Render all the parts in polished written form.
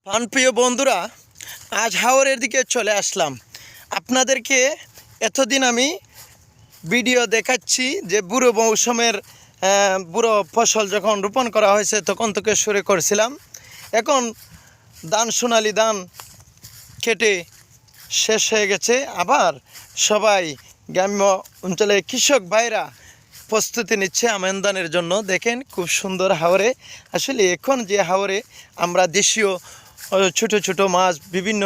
প্রাণপ্রিয় বন্ধুরা, আজ হাওরের দিকে চলে আসলাম। আপনাদেরকে এতদিন আমি ভিডিও দেখাচ্ছি যে বুড়ো মৌসুমের বুড়ো ফসল যখন রোপণ করা হয়েছে তখন থেকে শুরু করেছিলাম। এখন ধান সোনালি ধান কেটে শেষ হয়ে গেছে। আবার সবাই গ্রাম্য অঞ্চলে কৃষক ভাইরা প্রস্তুতি নিচ্ছে আমন জন্য। দেখেন খুব সুন্দর হাওরে। আসলে এখন যে হাওরে আমরা দেশীয় ছোট ছোট মাছ, বিভিন্ন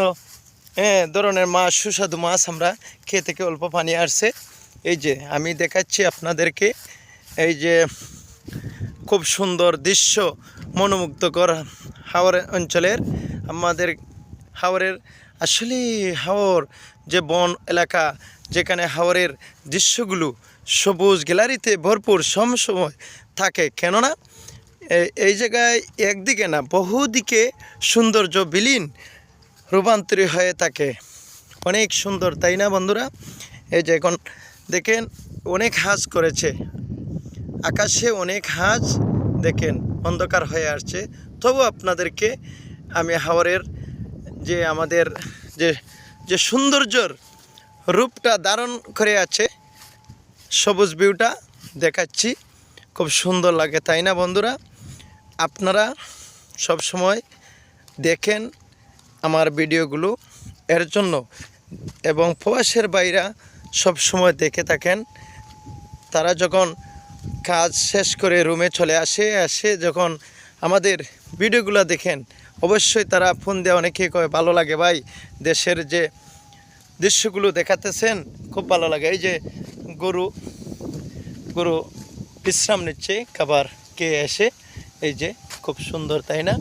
ধরনের মাছ, সুস্বাদু মাছ আমরা খেয়ে থেকে অল্প পানি আসছে। এই যে আমি দেখাচ্ছি আপনাদেরকে, এই যে খুব সুন্দর দৃশ্য, মনোমুগ্ধকর হাওর অঞ্চলের আমাদের হাওরের। আসলে হাওর যে বন এলাকা, যেখানে হাওরের দৃশ্যগুলো সবুজ গ্যালারিতে ভরপুর সময় থাকে। কেননা এই জায়গায় একদিকে না, বহুদিকে সৌন্দর্য বিলীন রূপান্তরী হয়ে থাকে। অনেক সুন্দর, তাই না বন্ধুরা? এই যে এখন দেখেন অনেক হাঁস করেছে, আকাশে অনেক হাঁস দেখেন অন্ধকার হয়ে আসছে। তবু আপনাদেরকে আমি হাওরের যে আমাদের যে যে সৌন্দর্যর রূপটা ধারণ করে আছে, সবুজ ভিউটা দেখাচ্ছি। খুব সুন্দর লাগে, তাই না বন্ধুরা? আপনারা সব সময় দেখেন আমার ভিডিওগুলো এর জন্য, এবং প্রবাসের বাইরা সব সময় দেখে থাকেন। তারা যখন কাজ শেষ করে রুমে চলে আসে যখন আমাদের ভিডিওগুলো দেখেন, অবশ্যই তারা ফোন দিয়ে অনেকেই কয় ভালো লাগে ভাই, দেশের যে দৃশ্যগুলো দেখাতেছেন খুব ভালো লাগে। এই যে গরু বিশ্রাম নিচ্ছে খাবার খেয়ে এসে, এই যে খুব সুন্দর, তাই না?